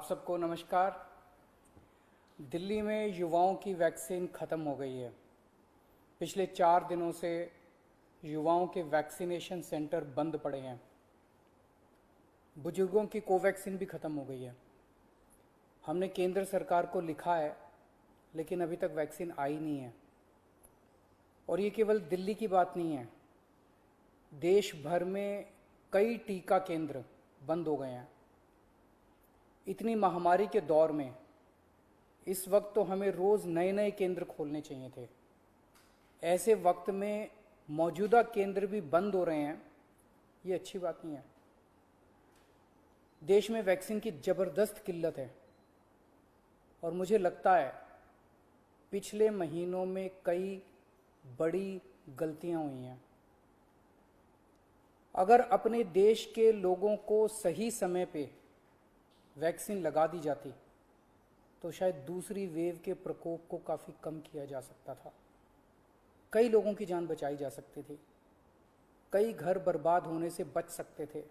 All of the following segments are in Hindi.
आप सबको नमस्कार। दिल्ली में युवाओं की वैक्सीन ख़त्म हो गई है। पिछले 4 दिनों से युवाओं के वैक्सीनेशन सेंटर बंद पड़े हैं। बुजुर्गों की कोवैक्सीन भी ख़त्म हो गई है। हमने केंद्र सरकार को लिखा है, लेकिन अभी तक वैक्सीन आई नहीं है। और ये केवल दिल्ली की बात नहीं है, देश भर में कई टीका केंद्र बंद हो गए हैं। इतनी महामारी के दौर में इस वक्त तो हमें रोज़ नए नए केंद्र खोलने चाहिए थे। ऐसे वक्त में मौजूदा केंद्र भी बंद हो रहे हैं, ये अच्छी बात नहीं है। देश में वैक्सीन की ज़बरदस्त किल्लत है और मुझे लगता है पिछले महीनों में कई बड़ी गलतियां हुई हैं। अगर अपने देश के लोगों को सही समय पे वैक्सीन लगा दी जाती तो शायद दूसरी वेव के प्रकोप को काफ़ी कम किया जा सकता था। कई लोगों की जान बचाई जा सकती थी, कई घर बर्बाद होने से बच सकते थे।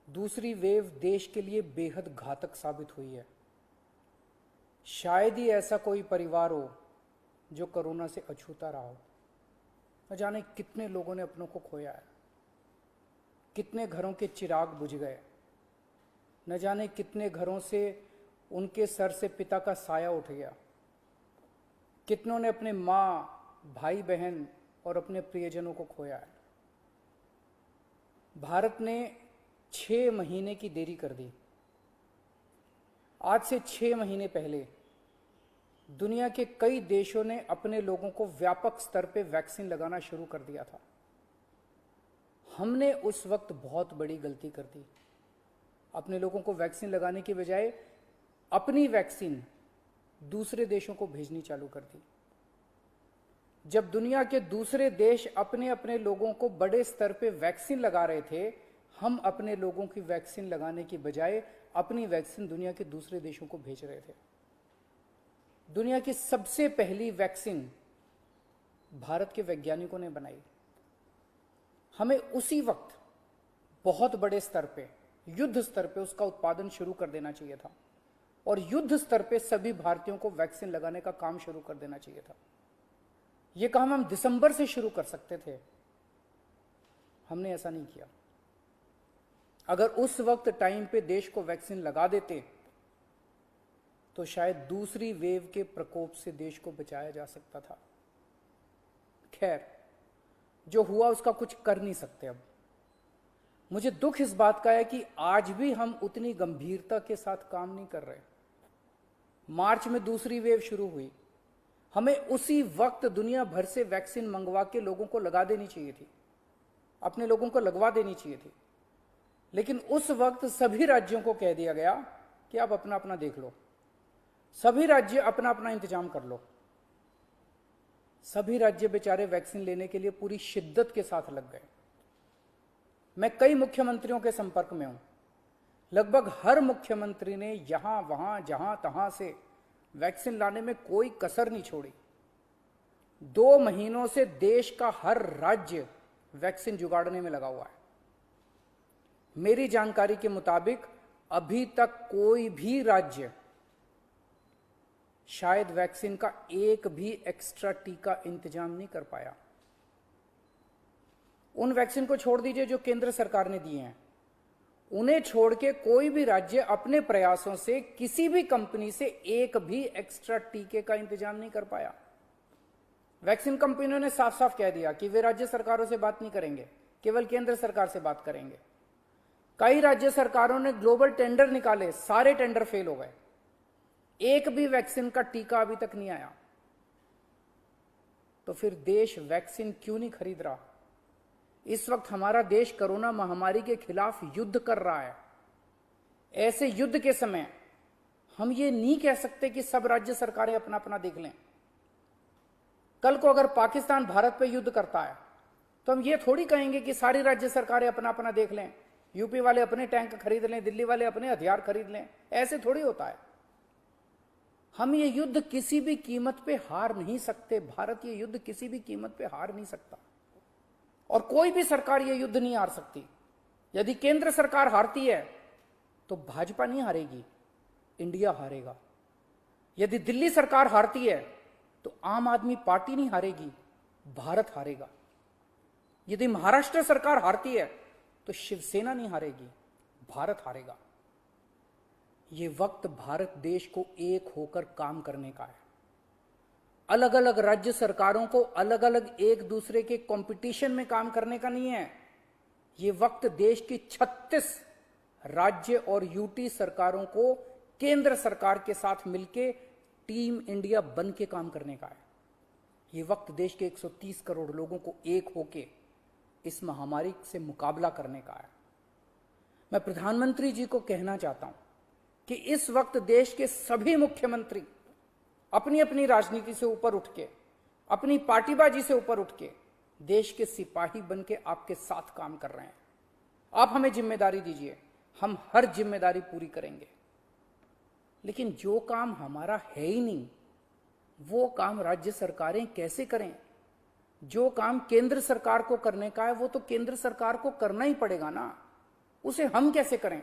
दूसरी वेव देश के लिए बेहद घातक साबित हुई है। शायद ही ऐसा कोई परिवार हो जो कोरोना से अछूता रहा हो। न जाने कितने लोगों ने अपनों को खोया है, कितने घरों के चिराग बुझ गए, न जाने कितने घरों से उनके सर से पिता का साया उठ गया। कितनों ने अपने माँ, भाई बहन और अपने प्रियजनों को खोया है। भारत ने 6 महीने की देरी कर दी। आज से 6 महीने पहले दुनिया के कई देशों ने अपने लोगों को व्यापक स्तर पे वैक्सीन लगाना शुरू कर दिया था। हमने उस वक्त बहुत बड़ी गलती कर दी। अपने लोगों को वैक्सीन लगाने की बजाय अपनी वैक्सीन दूसरे देशों को भेजनी चालू कर दी। जब दुनिया के दूसरे देश अपने अपने लोगों को बड़े स्तर पे वैक्सीन लगा रहे थे, हम अपने लोगों की वैक्सीन लगाने की बजाय अपनी वैक्सीन दुनिया के दूसरे देशों को भेज रहे थे। दुनिया की सबसे पहली वैक्सीन भारत के वैज्ञानिकों ने बनाई। हमें उसी वक्त बहुत बड़े स्तर पे, युद्ध स्तर पे उसका उत्पादन शुरू कर देना चाहिए था और युद्ध स्तर पे सभी भारतीयों को वैक्सीन लगाने का काम शुरू कर देना चाहिए था। यह काम हम दिसंबर से शुरू कर सकते थे, हमने ऐसा नहीं किया। अगर उस वक्त टाइम पे देश को वैक्सीन लगा देते तो शायद दूसरी वेव के प्रकोप से देश को बचाया जा सकता था। खैर, जो हुआ उसका कुछ कर नहीं सकते। अब मुझे दुख इस बात का है कि आज भी हम उतनी गंभीरता के साथ काम नहीं कर रहे। मार्च में दूसरी वेव शुरू हुई, हमें उसी वक्त दुनिया भर से वैक्सीन मंगवा के लोगों को लगा देनी चाहिए थी, अपने लोगों को लगवा देनी चाहिए थी। लेकिन उस वक्त सभी राज्यों को कह दिया गया कि आप अपना अपना देख लो, सभी राज्य अपना अपना इंतजाम कर लो। सभी राज्य बेचारे वैक्सीन लेने के लिए पूरी शिद्दत के साथ लग गए। मैं कई मुख्यमंत्रियों के संपर्क में हूं। लगभग हर मुख्यमंत्री ने यहां वहां जहां तहां से वैक्सीन लाने में कोई कसर नहीं छोड़ी। 2 महीनों से देश का हर राज्य वैक्सीन जुगाड़ने में लगा हुआ है। मेरी जानकारी के मुताबिक अभी तक कोई भी राज्य शायद वैक्सीन का एक भी एक्स्ट्रा टीका इंतजाम नहीं कर पाया। उन वैक्सीन को छोड़ दीजिए जो केंद्र सरकार ने दिए हैं, उन्हें छोड़ के कोई भी राज्य अपने प्रयासों से किसी भी कंपनी से एक भी एक्स्ट्रा टीके का इंतजाम नहीं कर पाया। वैक्सीन कंपनियों ने साफ साफ कह दिया कि वे राज्य सरकारों से बात नहीं करेंगे, केवल केंद्र सरकार से बात करेंगे। कई राज्य सरकारों ने ग्लोबल टेंडर निकाले, सारे टेंडर फेल हो गए। एक भी वैक्सीन का टीका अभी तक नहीं आया। तो फिर देश वैक्सीन क्यों नहीं खरीद रहा? इस वक्त हमारा देश कोरोना महामारी के खिलाफ युद्ध कर रहा है। ऐसे युद्ध के समय हम ये नहीं कह सकते कि सब राज्य सरकारें अपना अपना देख लें। कल को अगर पाकिस्तान भारत पे युद्ध करता है तो हम ये थोड़ी कहेंगे कि सारी राज्य सरकारें अपना अपना देख लें, यूपी वाले अपने टैंक खरीद लें, दिल्ली वाले अपने हथियार खरीद लें। ऐसे थोड़ी होता है। हम ये युद्ध किसी भी कीमत पे हार नहीं सकते। भारत ये युद्ध किसी भी कीमत पे हार नहीं सकता और कोई भी सरकार ये युद्ध नहीं हार सकती। यदि केंद्र सरकार हारती है तो भाजपा नहीं हारेगी, इंडिया हारेगा। यदि दिल्ली सरकार हारती है तो आम आदमी पार्टी नहीं हारेगी, भारत हारेगा। यदि महाराष्ट्र सरकार हारती है तो शिवसेना नहीं हारेगी, भारत हारेगा। ये वक्त भारत देश को एक होकर काम करने का है। अलग अलग राज्य सरकारों को अलग अलग एक दूसरे के कंपटीशन में काम करने का नहीं है। ये वक्त देश की 36 राज्य और यूटी सरकारों को केंद्र सरकार के साथ मिलकर टीम इंडिया बन के काम करने का है। ये वक्त देश के 130 करोड़ लोगों को एक होके इस महामारी से मुकाबला करने का है। मैं प्रधानमंत्री जी को कहना चाहता हूं कि इस वक्त देश के सभी मुख्यमंत्री अपनी अपनी राजनीति से ऊपर उठ के, अपनी पार्टीबाजी से ऊपर उठ के देश के सिपाही बन के आपके साथ काम कर रहे हैं। आप हमें जिम्मेदारी दीजिए, हम हर जिम्मेदारी पूरी करेंगे। लेकिन जो काम हमारा है ही नहीं, वो काम राज्य सरकारें कैसे करें? जो काम केंद्र सरकार को करने का है वो तो केंद्र सरकार को करना ही पड़ेगा ना, उसे हम कैसे करें?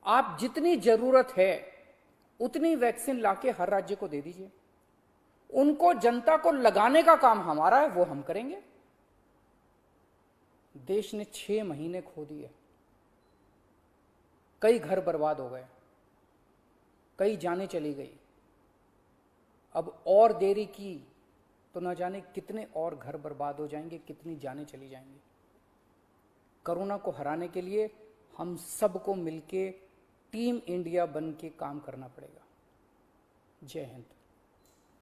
आप जितनी जरूरत है उतनी वैक्सीन लाके हर राज्य को दे दीजिए। उनको जनता को लगाने का काम हमारा है, वो हम करेंगे। देश ने 6 महीने खो दिए, कई घर बर्बाद हो गए, कई जानें चली गई। अब और देरी की तो न जाने कितने और घर बर्बाद हो जाएंगे, कितनी जानें चली जाएंगी। कोरोना को हराने के लिए हम सबको मिलके टीम इंडिया बन के काम करना पड़ेगा। जय हिंद।